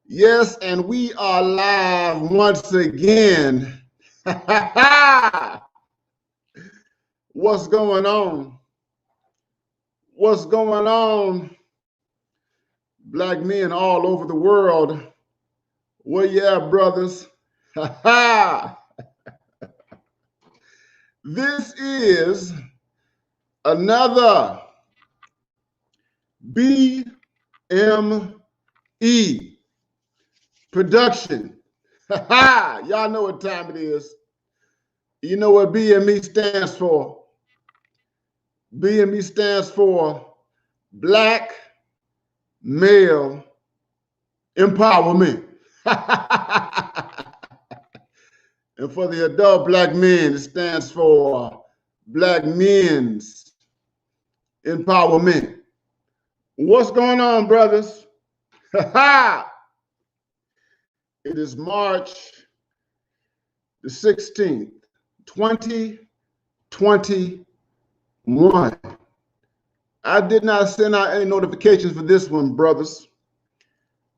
Yes, and we are live once again. What's going on? What's going on? Black men all over the world. Where you at, brothers? This is another BME production. Y'all know what time it is. You know what BME stands for? BME stands for Black Male Empowerment. And for the adult black men, it stands for Black Men's Empowerment. What's going on, brothers? It is March the 16th, 2021. I did not send out any notifications for this one, brothers.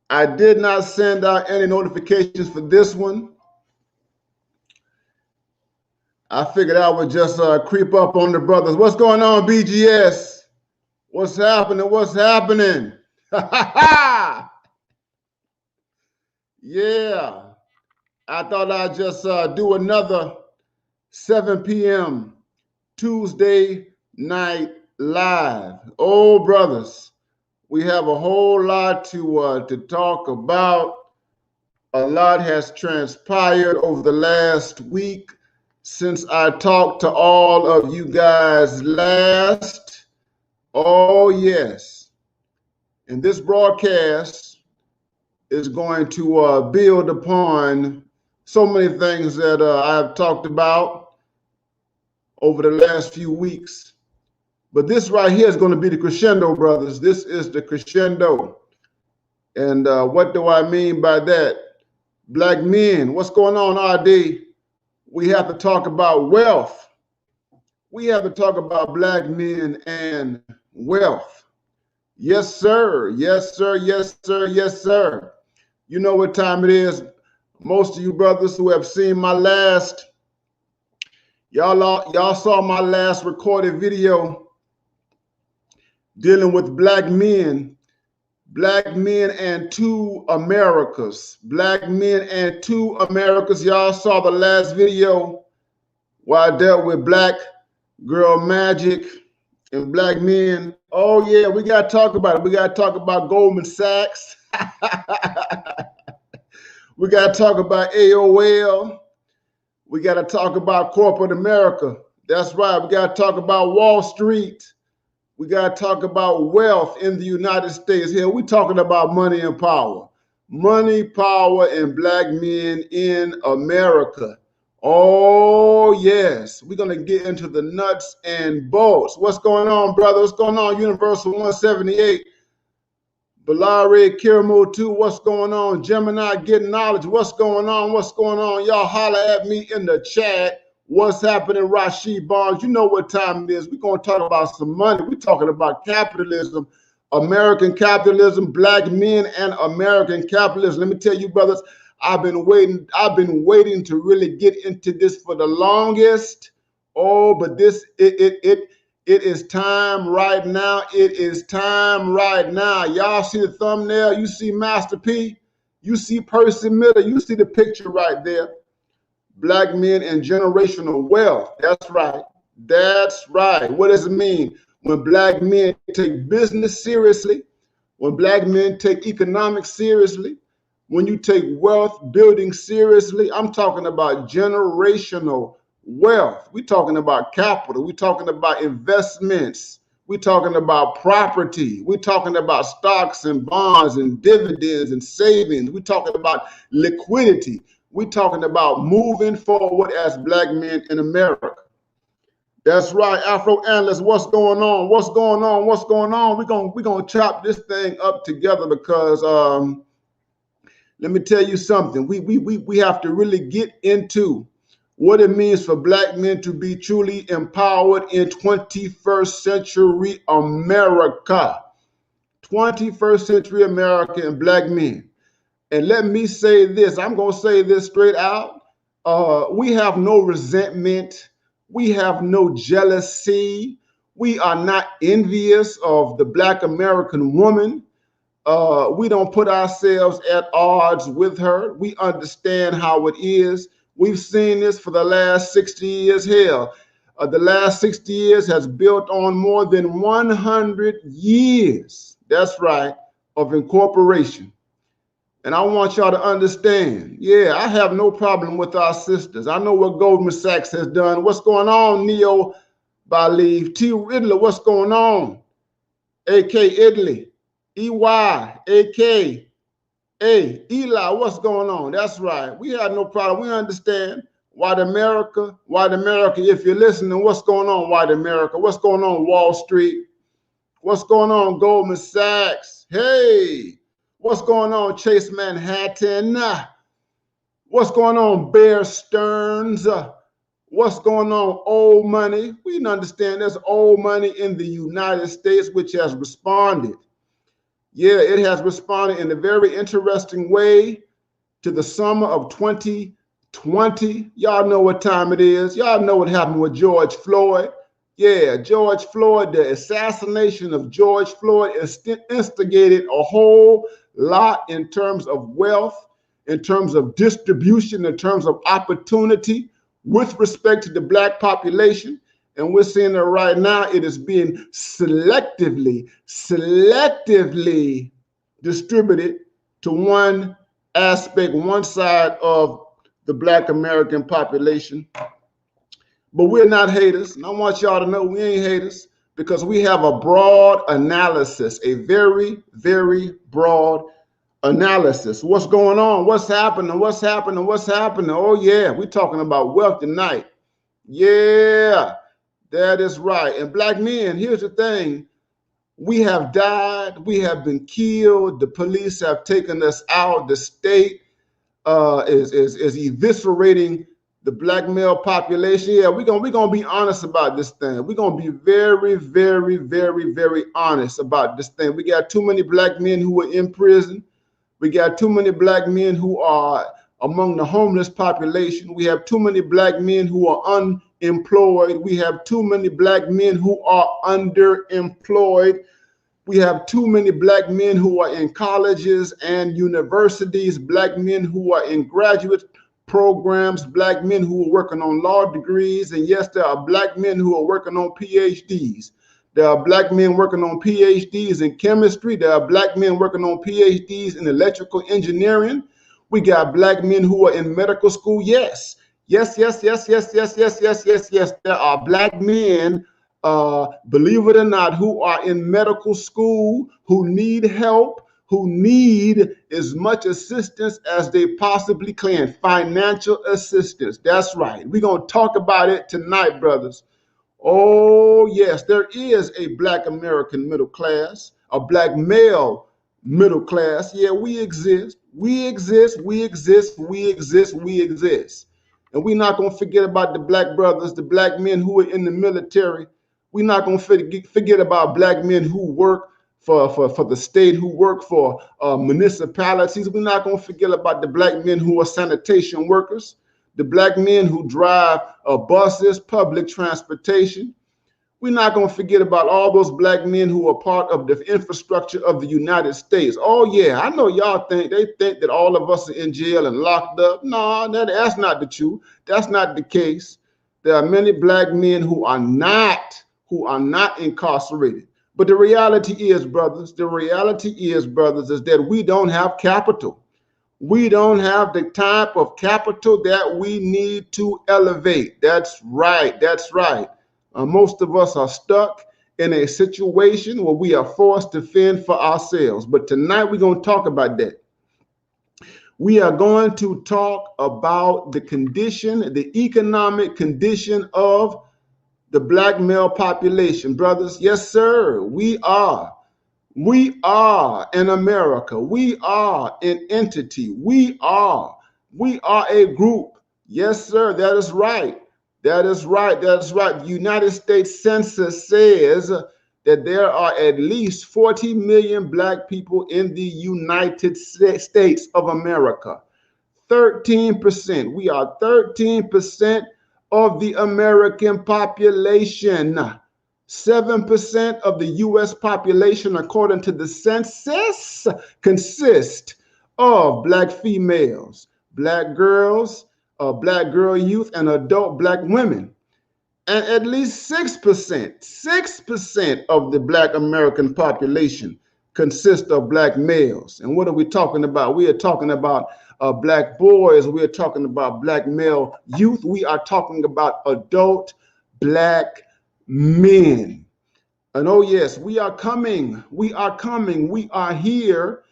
I did not send out any notifications for this one. I figured I would just creep up on the brothers. What's going on, BGS? What's happening? What's happening? Yeah. I thought I'd just do another 7 p.m. Tuesday night live. Oh, brothers, we have a whole lot to talk about. A lot has transpired over the last week since I talked to all of you guys last. Oh, yes. And this broadcast is going to build upon so many things that I've talked about over the last few weeks. But this right here is going to be the crescendo, brothers. This is the crescendo. And what do I mean by that? Black men, what's going on, RD? We have to talk about wealth. We have to talk about black men and wealth. Yes, sir. Yes, sir. Yes, sir. Yes, sir. You know what time it is. Most of you brothers who have seen my last, y'all saw my last recorded video dealing with black men and two Americas. Black men and two Americas. Y'all saw the last video where I dealt with black girl magic and black men. Oh yeah, we got to talk about it. We got to talk about Goldman Sachs. We got to talk about AOL. We got to talk about corporate America. That's right. We got to talk about Wall Street. We got to talk about wealth in the United States. Here, we're talking about money and power. Money, power, and black men in America. Oh, yes. We're going to get into the nuts and bolts. What's going on, brother? What's going on, Universal 178? Balare Kiramo 2, what's going on? Gemini Getting Knowledge, what's going on? What's going on? Y'all holler at me in the chat. What's happening, Rashid Barnes? You know what time it is. We're going to talk about some money. We're talking about capitalism, American capitalism, black men and American capitalism. Let me tell you, brothers, I've been waiting to really get into this for the longest. Oh, but it is time right now. It is time right now. Y'all see the thumbnail? You see Master P? You see Percy Miller? You see the picture right there? Black men and generational wealth. That's right. That's right. What does it mean? When black men take business seriously, when black men take economics seriously, when you take wealth building seriously, I'm talking about generational wealth. We're talking about capital. We're talking about investments. We're talking about property. We're talking about stocks and bonds and dividends and savings. We're talking about liquidity. We're talking about moving forward as black men in America. That's right, Afro Analyst. What's going on? What's going on? What's going on? We're gonna chop this thing up together because let me tell you something. We have to really get into what it means for black men to be truly empowered in 21st century America. 21st century America and black men. And let me say this, I'm going to say this straight out. We have no resentment. We have no jealousy. We are not envious of the black American woman. We don't put ourselves at odds with her. We understand how it is. We've seen this for the last 60 years. Hell, the last 60 years has built on more than 100 years. That's right, of incorporation. And I want y'all to understand, yeah, I have no problem with our sisters. I know what Goldman Sachs has done. What's going on, Neo Balieve? T. Riddler, what's going on? A.K. Italy. E.Y. A.K. Eli, what's going on? That's right. We have no problem. We understand. White America, if you're listening, what's going on, white America? What's going on, Wall Street? What's going on, Goldman Sachs? Hey, what's going on, Chase Manhattan? What's going on, Bear Stearns? What's going on, old money? We understand there's old money in the United States, which has responded. Yeah, it has responded in a very interesting way to the summer of 2020. Y'all know what time it is. Y'all know what happened with George Floyd. Yeah, George Floyd, the assassination of George Floyd instigated a whole lot in terms of wealth, in terms of distribution, in terms of opportunity with respect to the black population. And we're seeing that right now it is being selectively distributed to one aspect, one side of the black American population. But we're not haters. And I want y'all to know we ain't haters because we have a broad analysis, a very, very broad analysis. What's going on? What's happening? What's happening? What's happening? Oh, yeah, we're talking about wealth tonight. Yeah, that is right. And black men, here's the thing. We have died. We have been killed. The police have taken us out. The state is eviscerating the black male population. Yeah, we're gonna be honest about this thing. We're gonna be very, very, very, very honest about this thing. We got too many black men who are in prison. We got too many black men who are among the homeless population. We have too many black men who are unemployed. We have too many black men who are underemployed. We have too many black men who are in colleges and universities, black men who are in graduate programs, black men who are working on law degrees. And yes, there are black men who are working on PhDs. There are black men working on PhDs in chemistry. There are black men working on PhDs in electrical engineering. We got black men who are in medical school. Yes. There are black men, believe it or not, who are in medical school, who need help, who need as much assistance as they possibly can, financial assistance. That's right. We're going to talk about it tonight, brothers. Oh, yes, there is a black American middle class, a black male middle class. Yeah, we exist. We exist. And we're not going to forget about the black brothers, the black men who are in the military. We're not going to forget about black men who work for the state, who work for municipalities. We're not going to forget about the black men who are sanitation workers, the black men who drive buses, public transportation. We're not going to forget about all those black men who are part of the infrastructure of the United States. Oh, yeah, I know y'all think that all of us are in jail and locked up. No, that's not the truth. That's not the case. There are many black men who are not incarcerated. But the reality is, brothers, is that we don't have capital. We don't have the type of capital that we need to elevate. That's right. Most of us are stuck in a situation where we are forced to fend for ourselves. But tonight we're going to talk about that. We are going to talk about the condition, the economic condition of the black male population, brothers. Yes, sir. We are in America. We are an entity. We are a group. Yes, sir. That is right. The United States Census says that there are at least 40 million black people in the United States of America. 13%. We are 13% of the American population. 7% of the U.S. population, according to the census, consist of black females, black girls, black girl youth, and adult black women. And at least 6% of the black American population consists of black males. And what are we talking about? We are talking about black boys. We are talking about black male youth. We are talking about adult black men. And oh yes, we are coming. We are coming. We are here.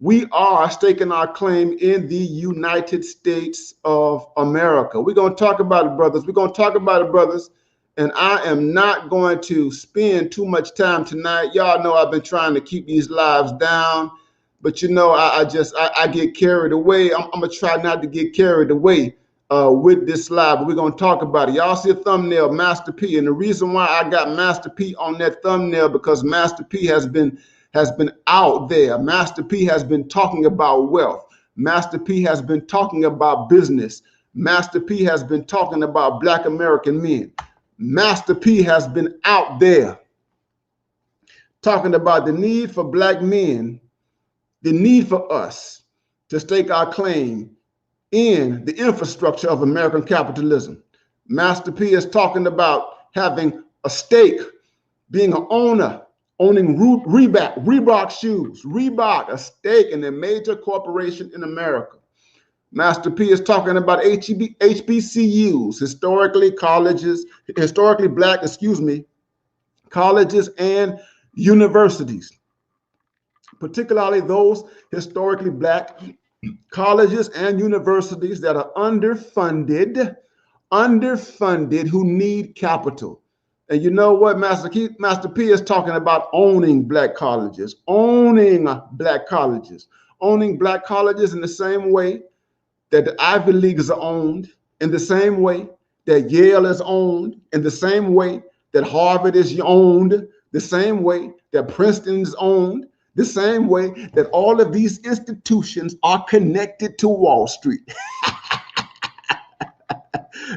We are staking our claim in the United States of America. We're going to talk about it, brothers. We're going to talk about it, brothers. And I am not going to spend too much time tonight. Y'all know I've been trying to keep these lives down. But, you know, I get carried away. I'm going to try not to get carried away with this slide. But we're going to talk about it. Y'all see a thumbnail, Master P. And the reason why I got Master P on that thumbnail, because Master P has been out there. Master P has been talking about wealth. Master P has been talking about business. Master P has been talking about black American men. Master P has been out there talking about the need for black men, the need for us to stake our claim in the infrastructure of American capitalism. Master P is talking about having a stake, being an owner, owning Reebok shoes, Reebok, a stake in a major corporation in America. Master P is talking about HBCUs, historically black, colleges and universities, particularly those historically black colleges and universities that are underfunded, who need capital. And you know what, Master P is talking about owning black colleges, owning black colleges in the same way that the Ivy Leagues are owned, in the same way that Yale is owned, in the same way that Harvard is owned, the same way that Princeton is owned, the same way that all of these institutions are connected to Wall Street.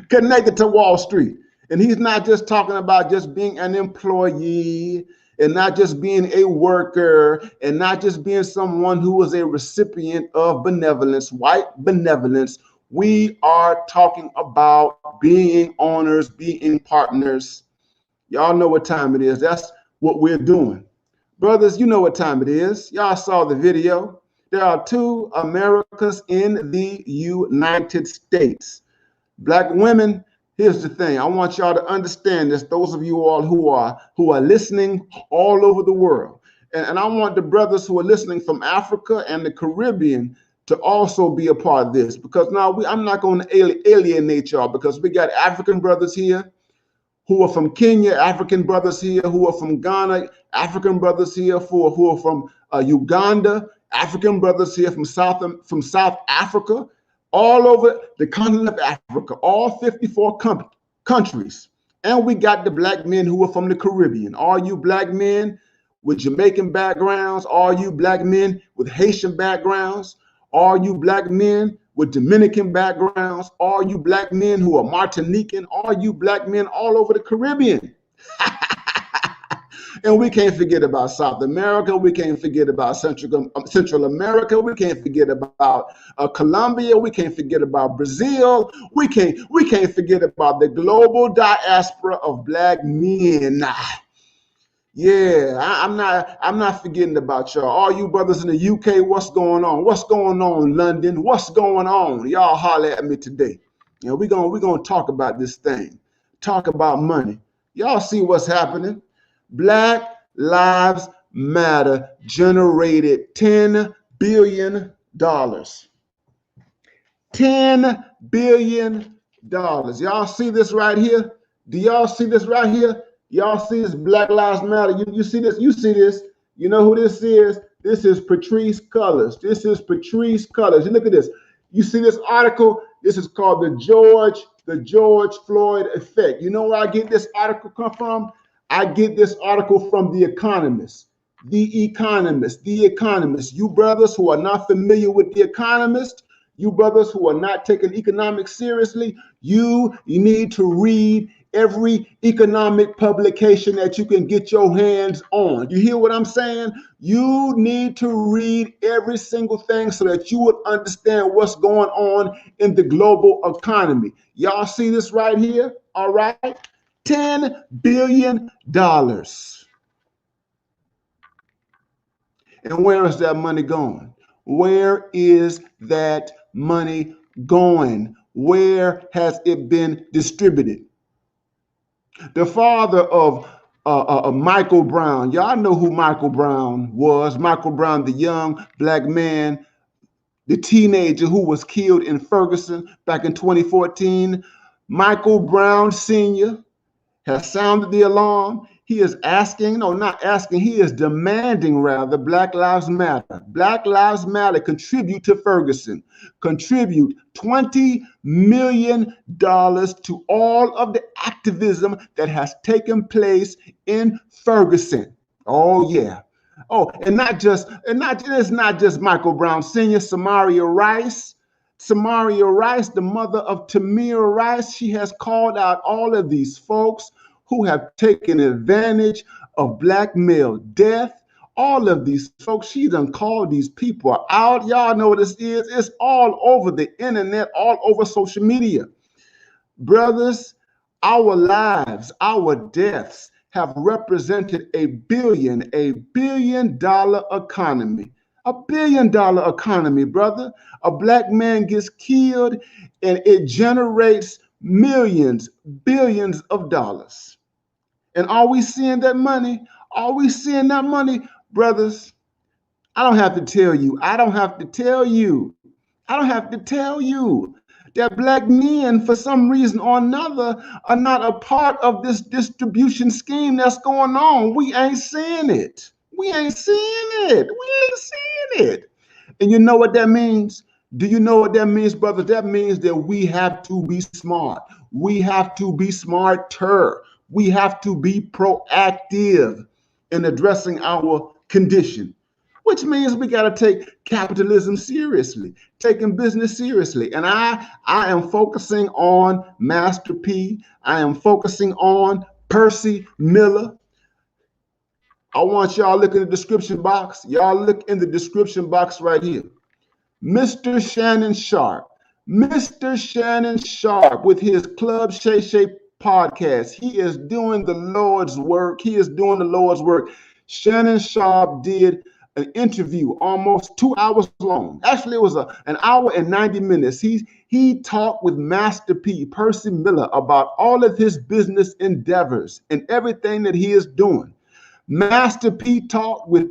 Connected to Wall Street. And he's not just talking about just being an employee, and not just being a worker, and not just being someone who is a recipient of benevolence, white benevolence. We are talking about being owners, being partners. Y'all know what time it is. That's what we're doing. Brothers, you know what time it is. Y'all saw the video. There are two Americas in the United States. Black women, here's the thing. I want y'all to understand this, those of you all who are listening all over the world. And I want the brothers who are listening from Africa and the Caribbean to also be a part of this, because now I'm not going to alienate y'all, because we got African brothers here who are from Kenya, African brothers here who are from Ghana, African brothers here who are from Uganda, African brothers here from South Africa, all over the continent of Africa, all 54 countries. And we got the black men who are from the Caribbean. All you black men with Jamaican backgrounds, all you black men with Haitian backgrounds, all you black men with Dominican backgrounds, all you black men who are Martinican, all you black men all over the Caribbean. And we can't forget about South America. We can't forget about Central America. We can't forget about Colombia. We can't forget about Brazil. We can't forget about the global diaspora of black men. Yeah, I'm not forgetting about y'all. All you brothers in the UK, what's going on? What's going on, London? What's going on? Y'all holler at me today. You know, we're gonna talk about this thing. Talk about money. Y'all see what's happening? Black Lives Matter generated $10 billion. $10 billion. Y'all see this right here? Do y'all see this right here? Y'all see this Black Lives Matter? You see this? You see this? You know who this is? This is Patrisse Cullors. This is Patrisse Cullors. You look at this. You see this article? This is called the George Floyd effect. You know where I get this article come from? I get this article from The Economist. The Economist, The Economist. You brothers who are not familiar with The Economist, you brothers who are not taking economics seriously, you need to read every economic publication that you can get your hands on. You hear what I'm saying? You need to read every single thing so that you would understand what's going on in the global economy. Y'all see this right here? All right. $10 billion. And where is that money going? Where is that money going? Where has it been distributed? The father of Michael Brown, y'all know who Michael Brown was. Michael Brown, the young black man, the teenager who was killed in Ferguson back in 2014. Michael Brown Sr. has sounded the alarm. He is asking, no, not asking, he is demanding rather, Black Lives Matter. Black Lives Matter contribute to Ferguson. Contribute $20 million to all of the activism that has taken place in Ferguson. Oh, yeah. Oh, it's not just Michael Brown Sr., Samaria Rice. Samaria Rice, the mother of Tamir Rice, she has called out all of these folks who have taken advantage of black male death. All of these folks, she done called these people out. Y'all know what this is. It's all over the internet, all over social media. Brothers, our lives, our deaths have represented a billion dollar economy. A $1 billion economy, brother. A black man gets killed and it generates millions, billions of dollars. And are we seeing that money? Are we seeing that money? Brothers, I don't have to tell you. I don't have to tell you. I don't have to tell you that black men, for some reason or another, are not a part of this distribution scheme that's going on. We ain't seeing it. We ain't seeing it. We ain't seeing it. And you know what that means? Do you know what that means, brothers? That means that we have to be smart. We have to be smarter. We have to be proactive in addressing our condition, which means we got to take capitalism seriously, taking business seriously. And I am focusing on Master P. I am focusing on Percy Miller. I want y'all to look in the description box. Y'all look in the description box right here. Mr. Shannon Sharp. Mr. Shannon Sharp with his Club Shay Shay podcast. He is doing the Lord's work. He is doing the Lord's work. Shannon Sharp did an interview almost 2 hours long. Actually, it was an hour and 90 minutes. He talked with Master P, Percy Miller, about all of his business endeavors and everything that he is doing. Master P talked with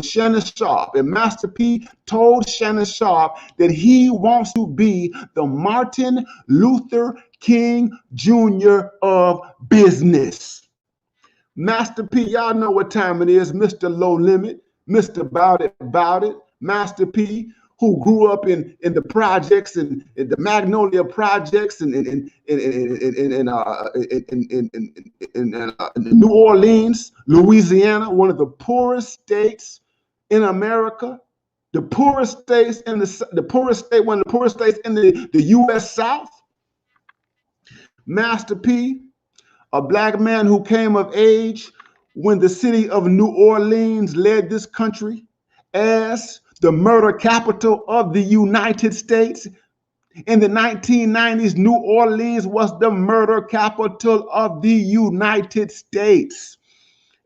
Shannon Sharp, and Master P told Shannon Sharp that he wants to be the Martin Luther King Jr. of business. Master P, y'all know what time it is, Mr. Low Limit, Mr. About It, Master P, who grew up in the projects and in the Magnolia projects and in New Orleans, Louisiana, one of the poorest states in America, the poorest states in one of the poorest states in the U.S. South. Master P, a black man who came of age when the city of New Orleans led this country as the murder capital of the United States. In the 1990s, New Orleans was the murder capital of the United States.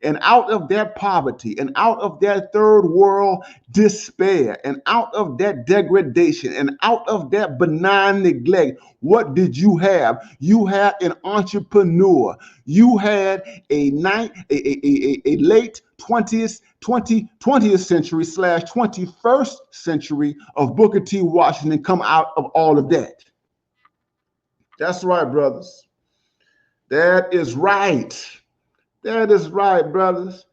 And out of that poverty, and out of that third world despair, and out of that degradation, and out of that benign neglect, what did you have? You had an entrepreneur. You had a late 20th century / 21st century of Booker T. Washington come out of all of that. That's right, brothers. That is right. That is right, brothers.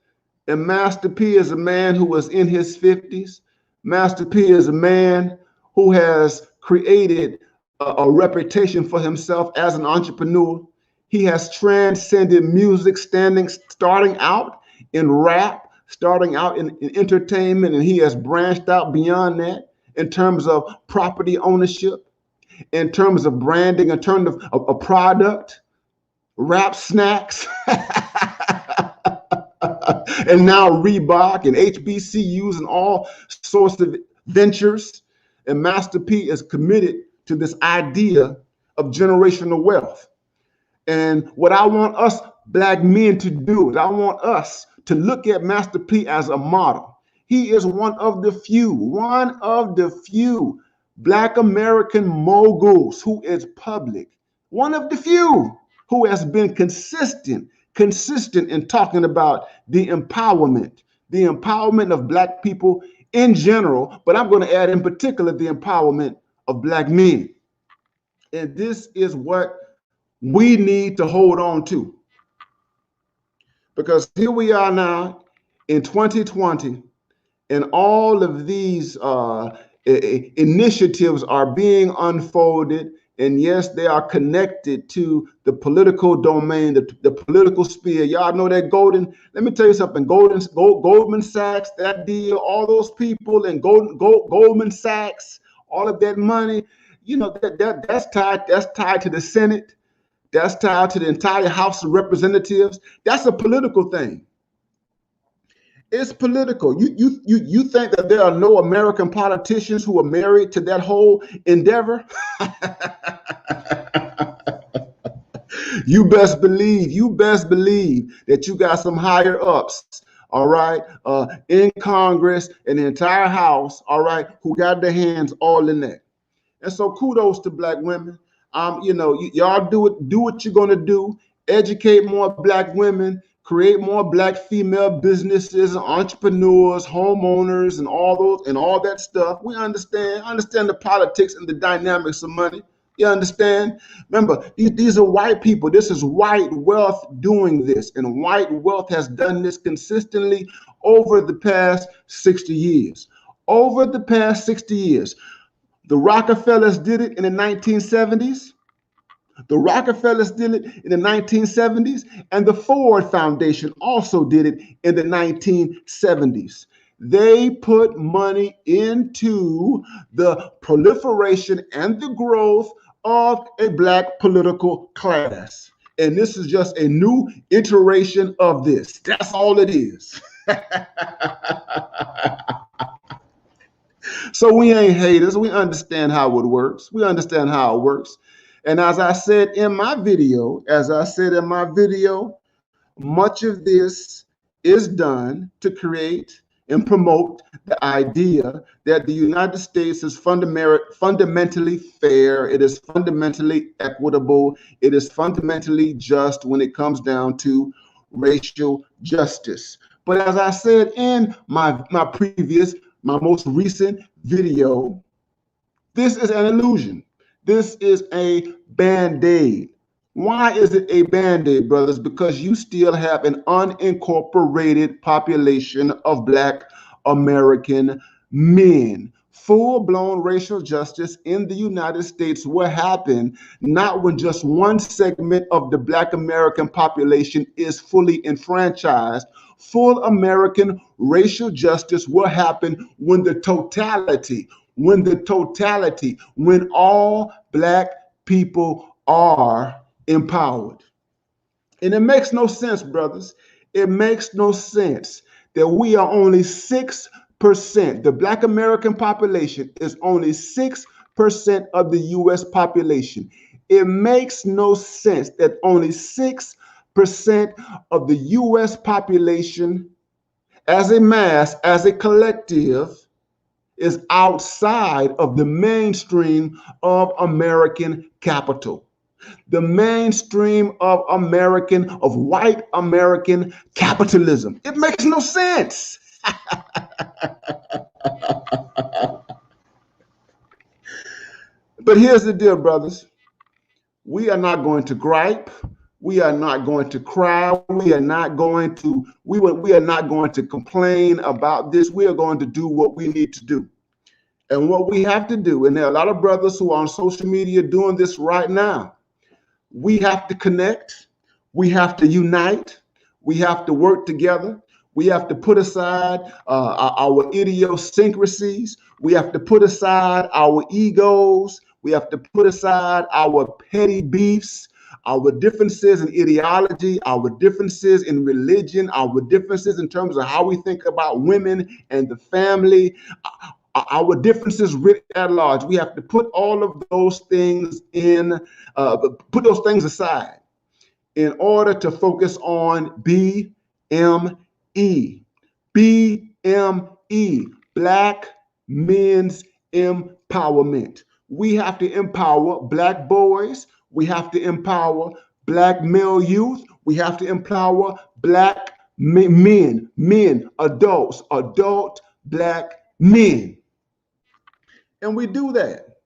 And Master P is a man who was in his 50s. Master P is a man who has created a reputation for himself as an entrepreneur. He has transcended music, starting out in rap, starting out in entertainment, and he has branched out beyond that in terms of property ownership, in terms of branding, in terms of a product, rap snacks, and now Reebok and HBCUs and all sorts of ventures. And Master P is committed to this idea of generational wealth. And what I want us Black men to do is I want us to look at Master P as a model. He is one of the few Black American moguls who is public, one of the few who has been consistent in talking about the empowerment of Black people in general, but I'm going to add in particular the empowerment of Black men. And this is what we need to hold on to. Because here we are now in 2020, and all of these initiatives are being unfolded. And yes, they are connected to the political domain, the political sphere. Y'all know that let me tell you something, Goldman Sachs, that deal, all those people and Goldman Sachs, all of that money, you know, that's tied to the Senate. That's tied to the entire House of Representatives. That's a political thing. It's political. You think that there are no American politicians who are married to that whole endeavor? You best believe that you got some higher ups, all right, in Congress and the entire House, all right, who got their hands all in that. And so kudos to Black women. You know, y'all do what you're gonna do. Educate more Black women, create more Black female businesses, entrepreneurs, homeowners, and all that stuff. We understand the politics and the dynamics of money. You understand? Remember, these are white people. This is white wealth doing this, and white wealth has done this consistently over the past 60 years. Over the past 60 years. The Rockefellers did it in the 1970s. The Rockefellers did it in the 1970s, and the Ford Foundation also did it in the 1970s. They put money into the proliferation and the growth of a Black political class. And this is just a new iteration of this. That's all it is. So we ain't haters. We understand how it works. And as I said in my video, much of this is done to create and promote the idea that the United States is fundamentally fair. It is fundamentally equitable. It is fundamentally just when it comes down to racial justice. But as I said in my most recent video, this is an illusion. This is a Band-Aid. Why is it a Band-Aid, brothers? Because you still have an unincorporated population of Black American men. Full-blown racial justice in the United States will happen not when just one segment of the Black American population is fully enfranchised. Full American racial justice will happen when when all Black people are empowered. And it makes no sense, brothers. It makes no sense that we are only 6%. The Black American population is only 6% of the U.S. population. It makes no sense that only 6% of the U.S. population as a mass, as a collective, is outside of the mainstream of American capital. The mainstream of white American capitalism. It makes no sense. But here's the deal, brothers. We are not going to gripe. We are not going to cry. We are not going to complain about this. We are going to do what we need to do. And what we have to do, and there are a lot of brothers who are on social media doing this right now. We have to connect. We have to unite. We have to work together. We have to put aside our idiosyncrasies. We have to put aside our egos. We have to put aside our petty beefs, our differences in ideology, our differences in religion, our differences in terms of how we think about women and the family, our differences writ at large. We have to put all of those things put those things aside in order to focus on BME. BME, Black Men's Empowerment. We have to empower Black boys. We have to empower Black male youth. We have to empower Black men, adults, adult Black men. And we do that.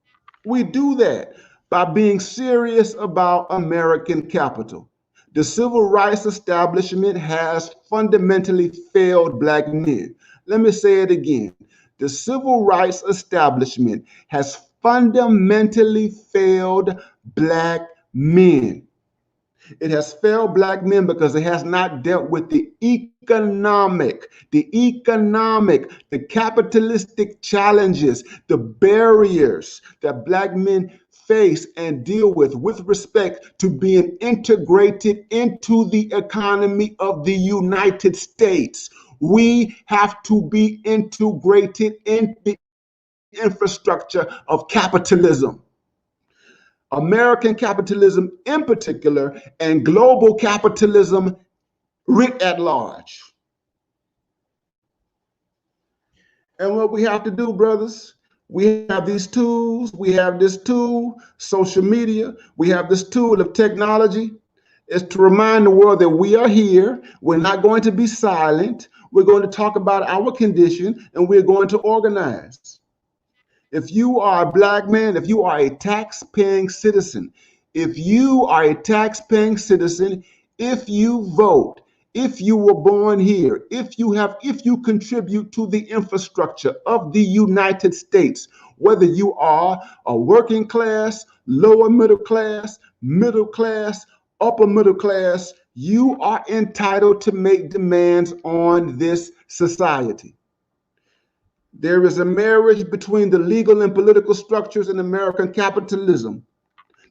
We do that by being serious about American capital. The civil rights establishment has fundamentally failed Black men. Let me say it again. The civil rights establishment has fundamentally failed Black men. It has failed Black men because it has not dealt with the capitalistic challenges, the barriers that Black men face and deal with respect to being integrated into the economy of the United States. We have to be integrated in the infrastructure of capitalism. American capitalism in particular, and global capitalism writ at large. And what we have to do, brothers, we have these tools. We have this tool, social media. We have this tool of technology. Is to remind the world that we are here. We're not going to be silent. We're going to talk about our condition, and we're going to organize. If you are a Black man, if you are a tax-paying citizen, if you are a tax-paying citizen, if you vote, if you were born here, if you contribute to the infrastructure of the United States, whether you are a working class, lower middle class, upper middle class, you are entitled to make demands on this society. There is a marriage between the legal and political structures in American capitalism.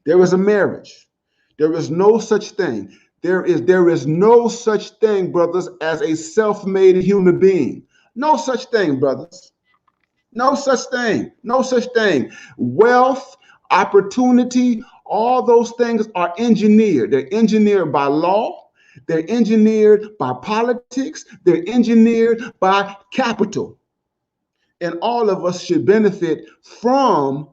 There is a marriage. There is no such thing. There is no such thing, brothers, as a self-made human being. No such thing, brothers. No such thing. No such thing. Wealth, opportunity, all those things are engineered. They're engineered by law. They're engineered by politics. They're engineered by capital. And all of us should benefit from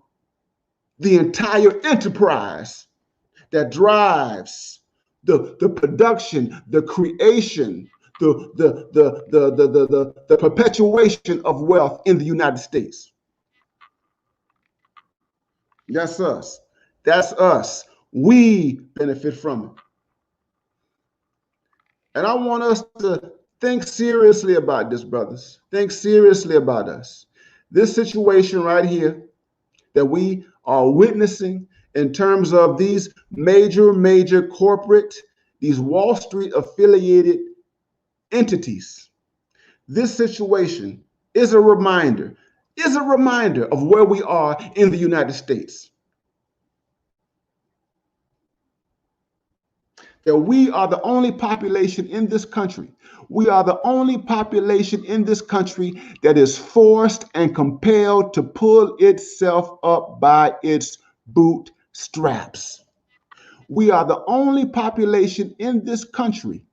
the entire enterprise that drives the production, the creation, the perpetuation of wealth in the United States. That's us. That's us. We benefit from it. And I want us to think seriously about this, brothers. Think seriously about us. This situation right here that we are witnessing in terms of these major corporate, these Wall Street affiliated entities. This situation is a reminder of where we are in the United States. That we are the only population in this country. We are the only population in this country that is forced and compelled to pull itself up by its bootstraps. We are the only population in this country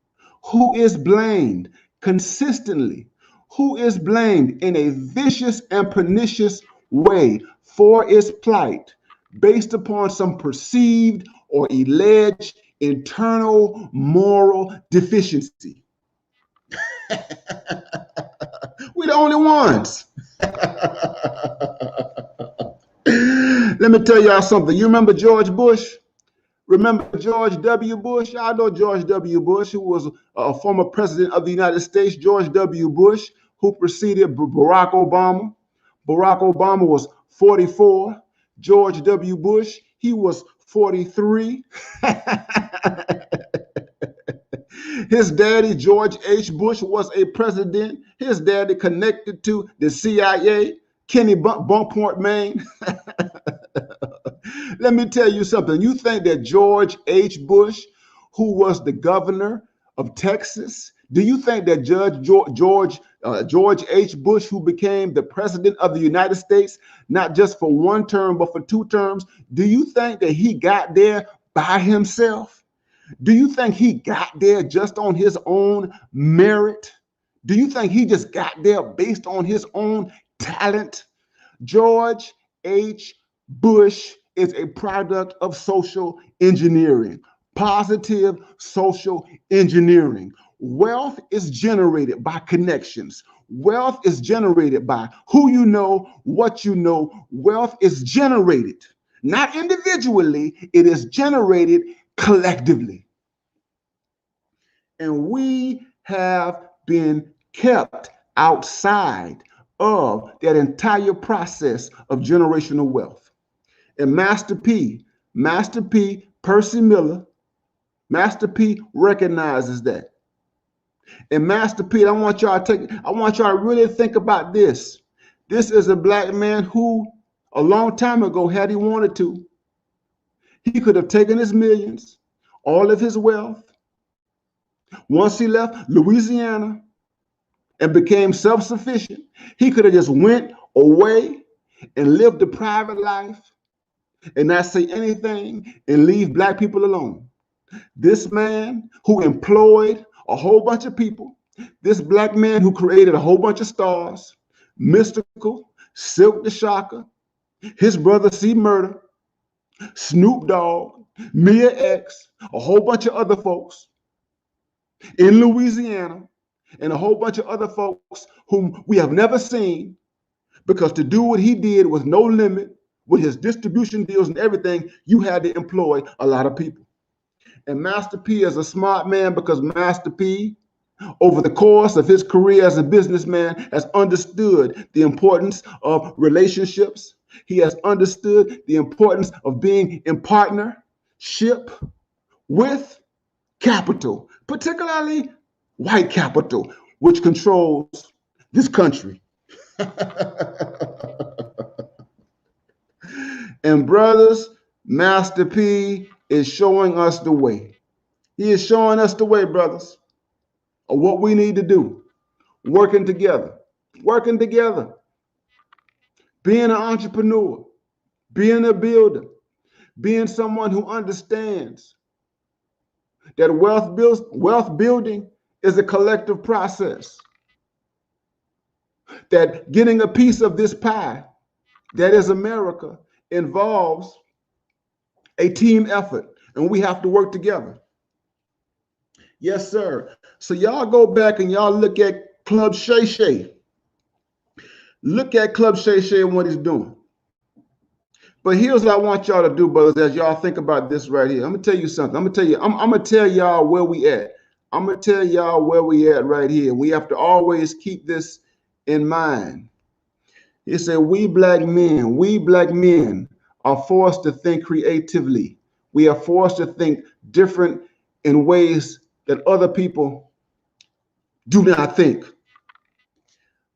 who is blamed consistently, who is blamed in a vicious and pernicious way for its plight based upon some perceived or alleged internal moral deficiency. We're the only ones. Let me tell y'all something. You remember George Bush? Remember George W. Bush? I know George W. Bush, who was a former president of the United States. George W. Bush, who preceded Barack Obama. Barack Obama was 44. George W. Bush, he was 43. His daddy, George H. Bush, was a president. His daddy connected to the CIA, Kenny Bunkport, Maine. Let me tell you something. You think that George H. Bush, who was the governor of Texas, do you think that George H. Bush, who became the president of the United States, not just for one term, but for 2 terms, do you think that he got there by himself? Do you think he got there just on his own merit? Do you think he just got there based on his own talent? George H. Bush is a product of social engineering, positive social engineering. Wealth is generated by connections. Wealth is generated by who you know, what you know. Wealth is generated, not individually, it is generated collectively. And we have been kept outside of that entire process of generational wealth. And Master P, Percy Miller, Master P recognizes that. And Master P, I want y'all to really think about this. This is a black man who, a long time ago, had he wanted to, he could have taken his millions, all of his wealth. Once he left Louisiana and became self-sufficient, he could have just went away and lived a private life and not say anything and leave black people alone. This man who employed a whole bunch of people, this black man who created a whole bunch of stars, Mystical, Silk the Shocker, his brother C Murder, Snoop Dogg, Mia X, a whole bunch of other folks in Louisiana, and a whole bunch of other folks whom we have never seen, because to do what he did with no limit, with his distribution deals and everything, you had to employ a lot of people. And Master P is a smart man because Master P, over the course of his career as a businessman, has understood the importance of relationships. He has understood the importance of being in partnership with capital, particularly white capital, which controls this country. And brothers, Master P is showing us the way. He is showing us the way, brothers, of what we need to do. Working together, being an entrepreneur, being a builder, being someone who understands that wealth building is a collective process. That getting a piece of this pie, that is America, involves a team effort, and we have to work together. Yes, sir. So y'all go back and y'all look at Club Shay Shay. Look at Club Shay Shay and what he's doing. But here's what I want y'all to do, brothers, as y'all think about this right here. I'm gonna tell you something. I'm gonna tell y'all where we at. I'm gonna tell y'all where we at right here. We have to always keep this in mind. He said, we black men are forced to think creatively. We are forced to think different in ways that other people do not think.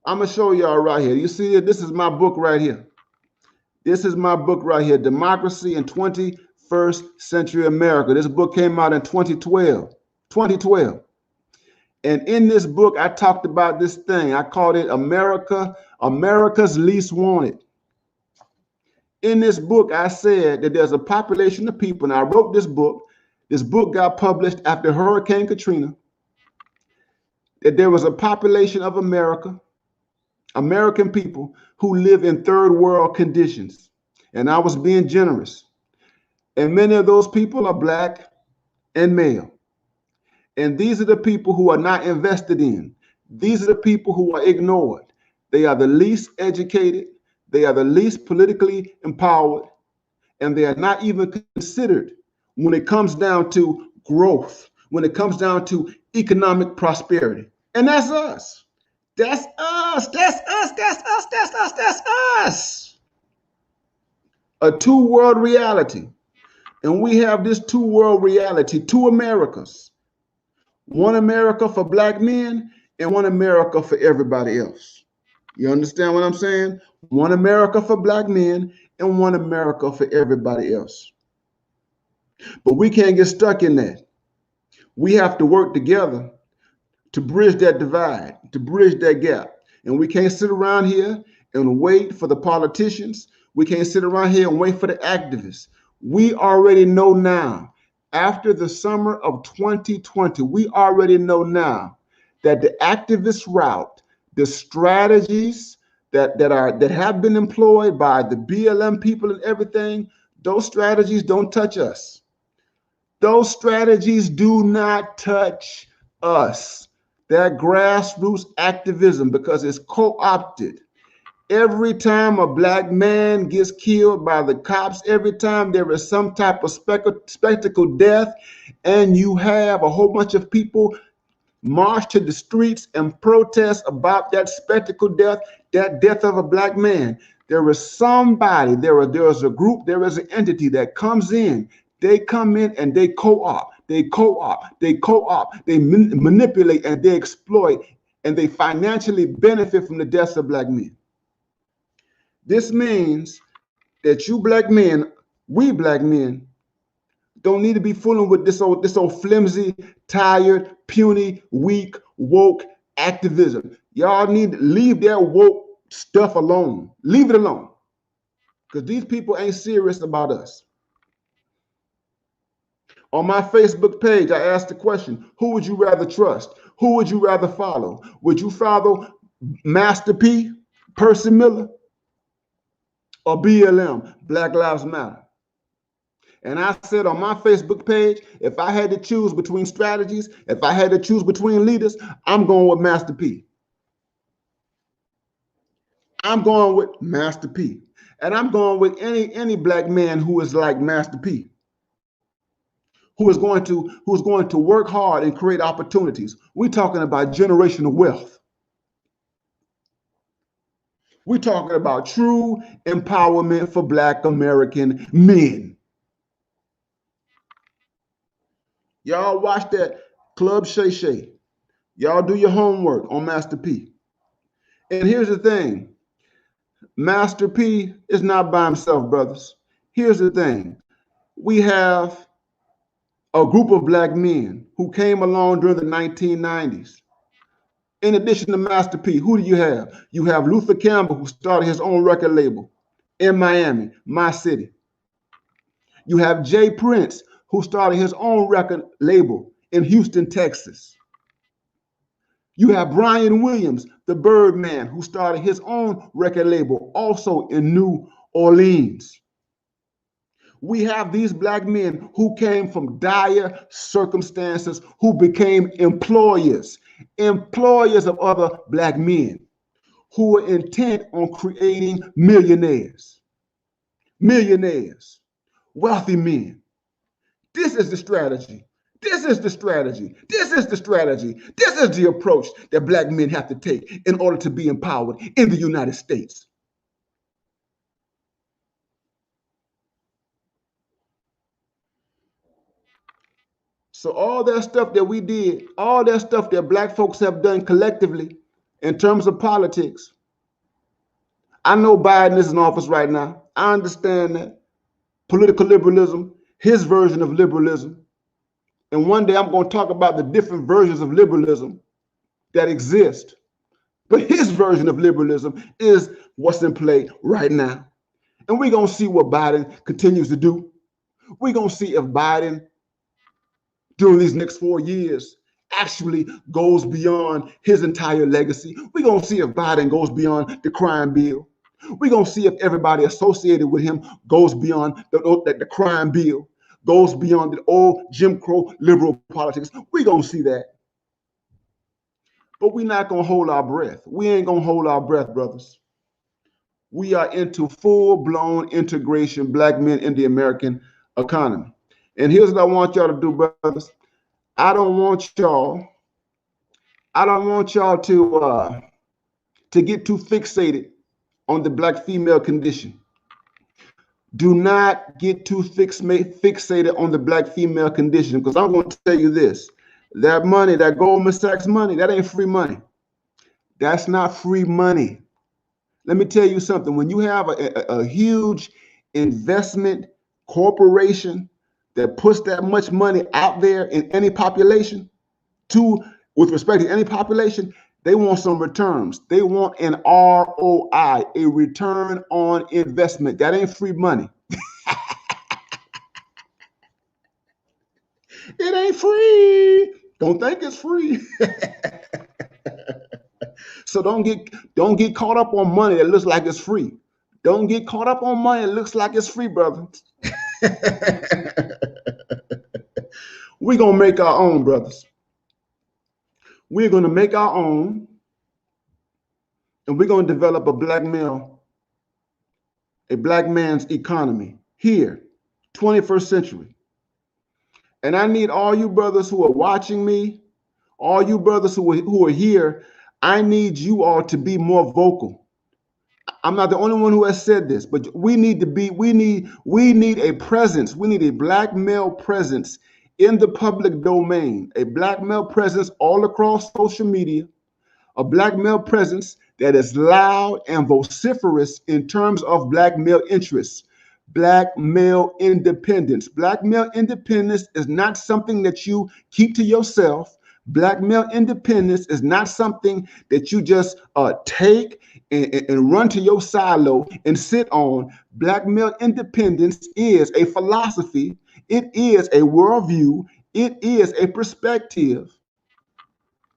I'm gonna show y'all right here. You see it? This is my book right here. This is my book right here, Democracy in 21st Century America. This book came out in 2012. And in this book, I talked about this thing. I called it America's Least Wanted. In this book, I said that there's a population of people, and I wrote this book. This book got published after Hurricane Katrina. That there was a population of American people who live in third world conditions. And I was being generous. And many of those people are black and male. And these are the people who are not invested in. These are the people who are ignored. They are the least educated. They are the least politically empowered. And they are not even considered when it comes down to growth, when it comes down to economic prosperity. And that's us. That's us. That's us. That's us. That's us. That's us. A two-world reality. And we have this two-world reality, two Americas. One America for black men and one America for everybody else. You understand what I'm saying? One America for black men and one America for everybody else. But we can't get stuck in that. We have to work together to bridge that divide, to bridge that gap. And we can't sit around here and wait for the politicians. We can't sit around here and wait for the activists. We already know now, after the summer of 2020, we already know now that the activist route, the strategies that have been employed by the BLM people and everything, those strategies don't touch us. Those strategies do not touch us. That grassroots activism, because it's co-opted. Every time a black man gets killed by the cops, every time there is some type of spectacle death, and you have a whole bunch of people march to the streets and protest about that spectacle death, that death of a black man, there is somebody, there is a group, there is an entity that comes in. They come in and they co-op, they manipulate and they exploit, and they financially benefit from the deaths of black men. This means that you black men, we black men, don't need to be fooling with this old flimsy, tired, puny, weak, woke activism. Y'all need to leave that woke stuff alone. Leave it alone. Because these people ain't serious about us. On my Facebook page, I asked the question, who would you rather trust? Who would you rather follow? Would you follow Master P, Percy Miller, or BLM, Black Lives Matter? And I said on my Facebook page, if I had to choose between strategies, if I had to choose between leaders, I'm going with Master P. I'm going with Master P. And I'm going with any black man who is like Master P, who's going to work hard and create opportunities. We're talking about generational wealth. We're talking about true empowerment for black American men. Y'all watch that Club Shay Shay. Y'all do your homework on Master P. And here's the thing. Master P is not by himself, brothers. Here's the thing. We have a group of black men who came along during the 1990s. In addition to Master P, who do you have? You have Luther Campbell, who started his own record label in Miami, my city. You have Jay Prince, who started his own record label in Houston, Texas. You have Brian Williams, the Birdman, who started his own record label also in New Orleans. We have these black men who came from dire circumstances, who became employers of other black men, who were intent on creating millionaires, wealthy men. This is the strategy. This is the strategy. This is the strategy. This is the approach that black men have to take in order to be empowered in the United States. So all that stuff that we did, all that stuff that black folks have done collectively in terms of politics, I know Biden is in office right now. I understand that. Political liberalism, his version of liberalism. And one day I'm going to talk about the different versions of liberalism that exist. But his version of liberalism is what's in play right now. And we're going to see what Biden continues to do. We're going to see if Biden, during these next 4 years, actually goes beyond his entire legacy. We're going to see if Biden goes beyond the crime bill. We're going to see if everybody associated with him goes beyond the crime bill, goes beyond the old Jim Crow liberal politics. We're going to see that. But we're not going to hold our breath. We ain't going to hold our breath, brothers. We are into full-blown integration, black men in the American economy. And here's what I want y'all to do, brothers. I don't want y'all to get too fixated on the black female condition. Do not get too fixated on the black female condition, because I'm going to tell you this. That money, that Goldman Sachs money, that ain't free money. That's not free money. Let me tell you something. When you have a huge investment corporation that puts that much money out there in any population, with respect to any population, they want some returns. They want an ROI, a return on investment. That ain't free money. It ain't free. Don't think it's free. So don't get caught up on money that looks like it's free. Don't get caught up on money that looks like it's free, brother. We're gonna make our own, brothers. We're gonna make our own, and we're gonna develop a black man's economy here, 21st century. And I need all you brothers who are watching me, all you brothers who are here, I need you all to be more vocal. I'm not the only one who has said this, but we need a presence. We need a black male presence in the public domain, a black male presence all across social media, a black male presence that is loud and vociferous in terms of black male interests. Black male independence. Black male independence is not something that you keep to yourself. Black male independence is not something that you just take and run to your silo and sit on. Black male independence is a philosophy. It is a worldview. It is a perspective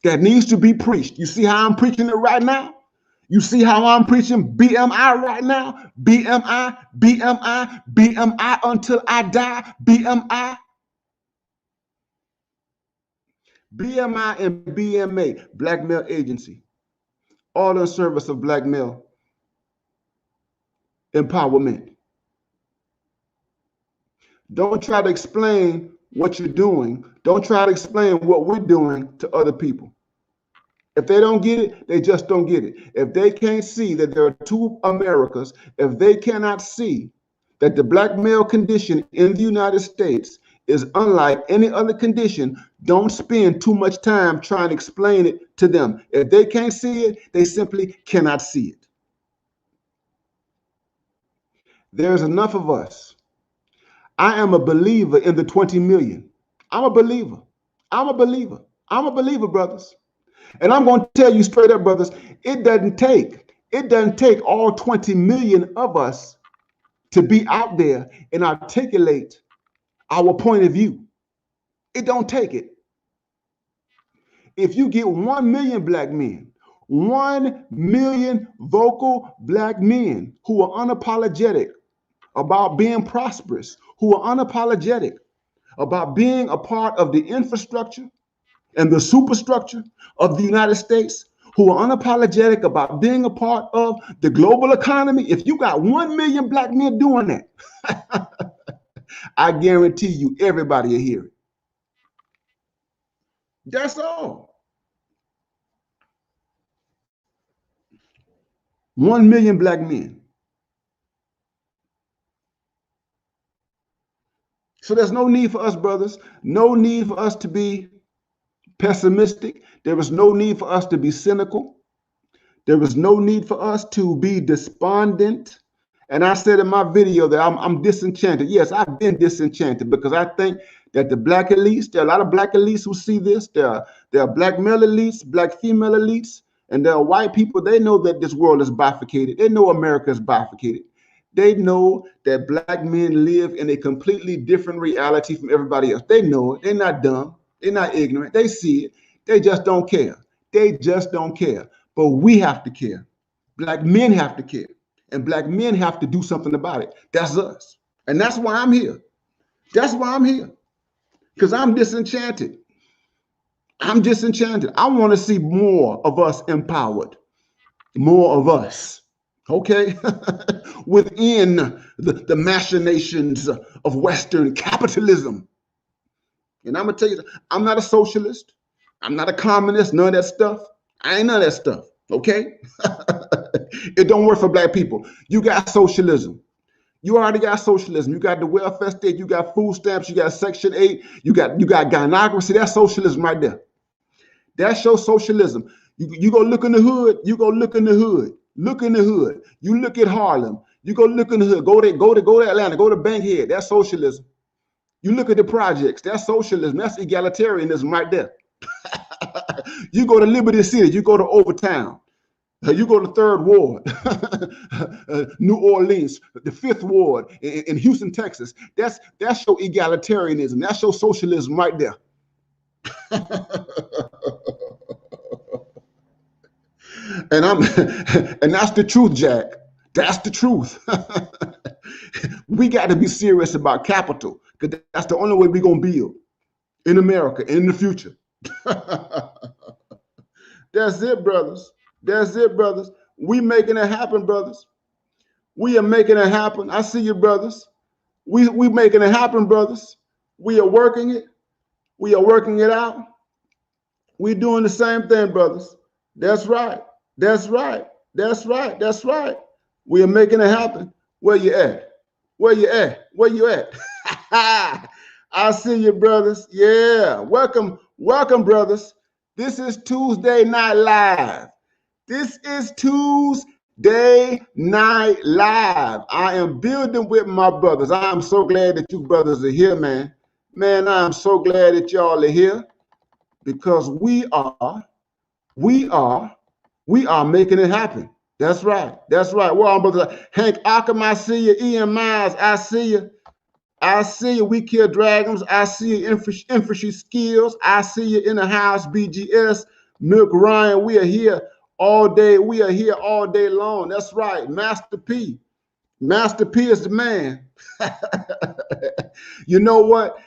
that needs to be preached. You see how I'm preaching it right now? You see how I'm preaching BMI right now? BMI, BMI, BMI until I die, BMI. BMI and BMA, Black Male Agency, all in service of black male empowerment. Don't try to explain what you're doing. Don't try to explain what we're doing to other people. If they don't get it, they just don't get it. If they can't see that there are two Americas, if they cannot see that the black male condition in the United States is unlike any other condition, don't spend too much time trying to explain it to them. If they can't see it, they simply cannot see it. There's enough of us. I am a believer in the 20 million. I'm a believer. I'm a believer. I'm a believer, brothers. And I'm going to tell you straight up, brothers, it doesn't take all 20 million of us to be out there and articulate our point of view. It don't take it. If you get 1 million black men, 1 million vocal black men who are unapologetic about being prosperous, who are unapologetic about being a part of the infrastructure and the superstructure of the United States, who are unapologetic about being a part of the global economy, if you got 1 million black men doing that, I guarantee you everybody will hear it. That's all. 1 million black men. So there's no need for us, brothers, no need for us to be pessimistic. There is no need for us to be cynical. There is no need for us to be despondent. And I said in my video that I'm disenchanted. Yes, I've been disenchanted because I think that the black elites, there are a lot of black elites who see this. There are black male elites, black female elites, and there are white people. They know that this world is bifurcated. They know America is bifurcated. They know that black men live in a completely different reality from everybody else. They know it. They're not dumb. They're not ignorant. They see it. They just don't care. They just don't care. But we have to care. Black men have to care. And black men have to do something about it. That's us. And that's why I'm here. That's why I'm here. Because I'm disenchanted. I'm disenchanted. I want to see more of us empowered. More of us. Okay? Within the machinations of Western capitalism. And I'm going to tell you, I'm not a socialist. I'm not a communist, none of that stuff. I ain't none of that stuff, okay? It don't work for black people. You got socialism. You already got socialism. You got the welfare state. You got food stamps. You got Section 8. You got gynocracy. That's socialism right there. That's your socialism. You go look in the hood. You go look in the hood. Look in the hood. You look at Harlem. You go look in the hood. Go to Atlanta. Go to Bankhead. That's socialism. You look at the projects. That's socialism. That's egalitarianism right there. You go to Liberty City. You go to Overtown. You go to Third Ward, New Orleans, the Fifth Ward in Houston, Texas. That's your egalitarianism. That's your socialism right there. And that's the truth, Jack. That's the truth. We got to be serious about capital, because that's the only way we're gonna build in America and in the future. That's it, brothers. That's it, brothers. We making it happen, brothers. We are making it happen. I see you, brothers. We making it happen, brothers. We are working it. We are working it out. We doing the same thing, brothers. That's right. That's right. That's right. That's right. We are making it happen. Where you at? Where you at? Where you at? I see you, brothers. Yeah. Welcome, welcome, brothers. This is Tuesday Night Live. This is Tuesday Night Live. I am building with my brothers. I am so glad that you brothers are here, man. Man, I am so glad that y'all are here, because we are making it happen. That's right. That's right. Well, our brothers, Hank Ockham, I see you. Ian Miles, I see you. I see you. We Kill Dragons. I see you. Infantry Skills. I see you in the house. BGS. Milk Ryan. We are here all day. We are here all day long. That's right. Master P. Master P is the man. You know what?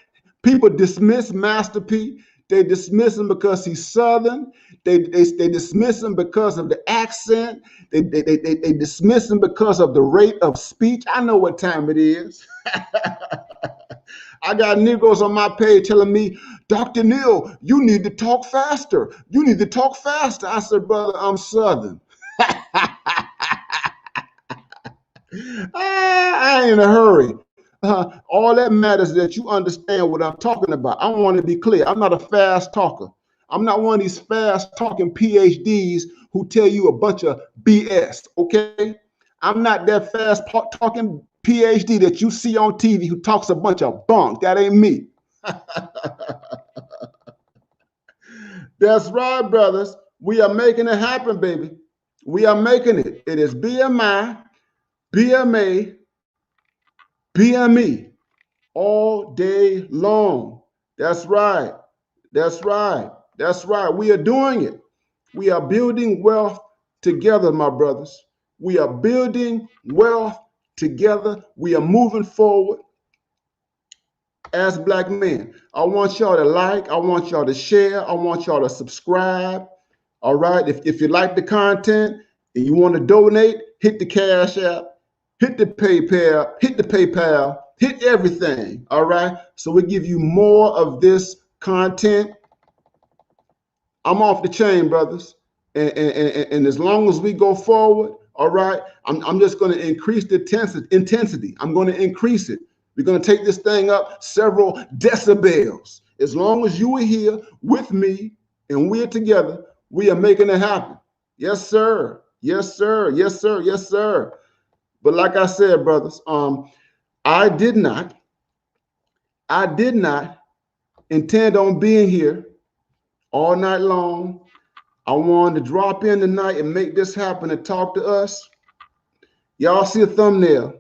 People dismiss Master P. They dismiss him because he's Southern. They dismiss him because of the accent. They dismiss him because of the rate of speech. I know what time it is. I got Negroes on my page telling me, Dr. Neil, you need to talk faster. You need to talk faster. I said, brother, I'm Southern. I ain't in a hurry. All that matters is that you understand what I'm talking about. I want to be clear. I'm not a fast talker. I'm not one of these fast talking PhDs who tell you a bunch of BS, okay? I'm not that fast talking PhD that you see on TV who talks a bunch of bunk. That ain't me. That's right, brothers. We are making it happen, baby. We are making it. It is BMI, BMA, BME all day long. That's right. That's right. That's right. We are doing it. We are building wealth together, my brothers. We are building wealth together. We are moving forward as black men. I want y'all to like. I want y'all to share. I want y'all to subscribe. All right. If you like the content and you want to donate, hit the Cash App, hit the PayPal, hit everything. All right. So we give you more of this content. I'm off the chain, brothers. And as long as we go forward, all right, I'm just going to increase the intensity. I'm going to increase it. We're going to take this thing up several decibels. As long as you are here with me and we're together, we are making it happen. Yes, sir. Yes, sir. Yes, sir. Yes, sir. But like I said, brothers, I did not intend on being here all night long. I wanted to drop in tonight and make this happen and talk to us. Y'all see the thumbnail.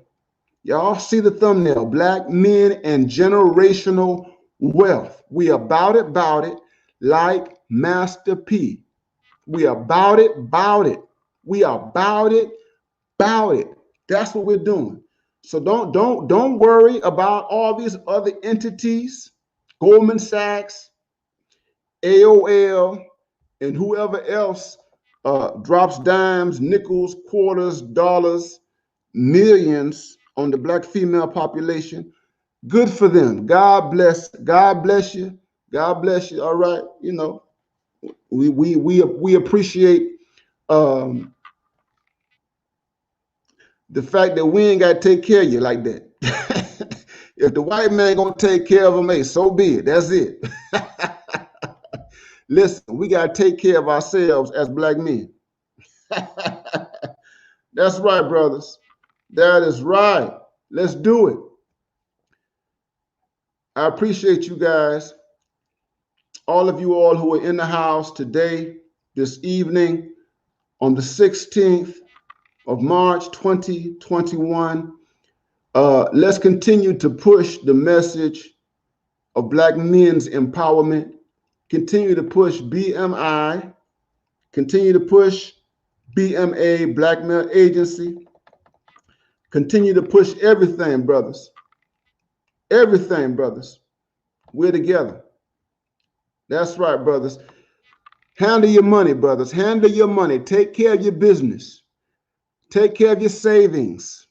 Y'all see the thumbnail. Black men and generational wealth. We about it like Master P. We about it. We are about it. That's what we're doing. So don't worry about all these other entities, Goldman Sachs, AOL, and whoever else drops dimes, nickels, quarters, dollars, millions on the black female population. Good for them. God bless you. God bless you. All right. You know, we appreciate The fact that we ain't got to take care of you like that. If the white man gonna take care of them, hey, so be it. That's it. Listen, we got to take care of ourselves as black men. That's right, brothers. That is right. Let's do it. I appreciate you guys. All of you all who are in the house today, this evening, on the 16th of March, 2021. Let's continue to push the message of black men's empowerment. Continue to push BMI. Continue to push BMA, Black Male Agency. Continue to push everything, brothers. Everything, brothers. We're together. That's right, brothers. Handle your money, brothers. Handle your money. Take care of your business. Take care of your savings.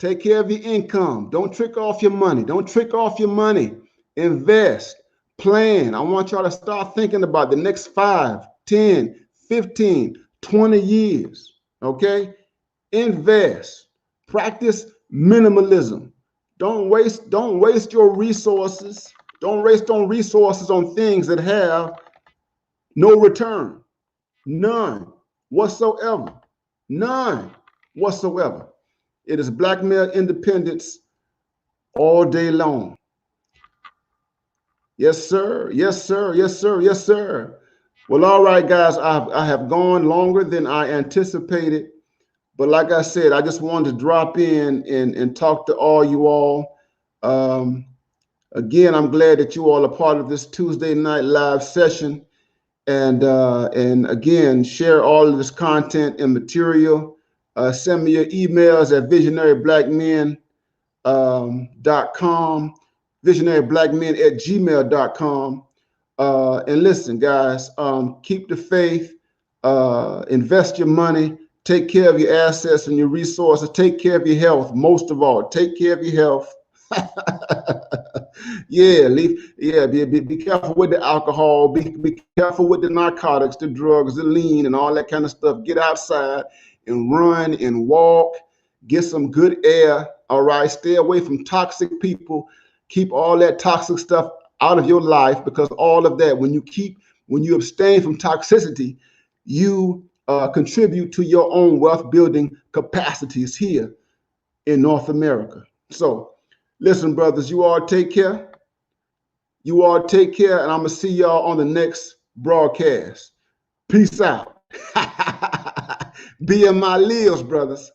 Take care of your income. Don't trick off your money. Don't trick off your money. Invest. Plan. I want y'all to start thinking about the next 5, 10, 15, 20 years. Okay? Invest. Practice minimalism. Don't waste your resources. Don't waste resources on things that have no return. None whatsoever. None whatsoever. It is black male independence all day long. Yes, sir. Yes, sir. Yes, sir. Yes, sir. Well, all right, guys, I have gone longer than I anticipated. But like I said, I just wanted to drop in and talk to all you all. Again, I'm glad that you all are part of this Tuesday night live session. And again, share all of this content and material. Send me your emails at visionaryblackmen.com, visionaryblackmen@gmail.com. And listen, guys, keep the faith, invest your money, take care of your assets and your resources, take care of your health. Most of all, take care of your health. Be careful with the alcohol, be careful with the narcotics, the drugs, the lean, and all that kind of stuff. Get outside and run and walk, get some good air. All right, stay away from toxic people. Keep all that toxic stuff out of your life, because all of that, when you abstain from toxicity, you contribute to your own wealth building capacities here in North America. So listen, brothers, you all take care. You all take care, and I'm going to see y'all on the next broadcast. Peace out. Be in my lives, brothers.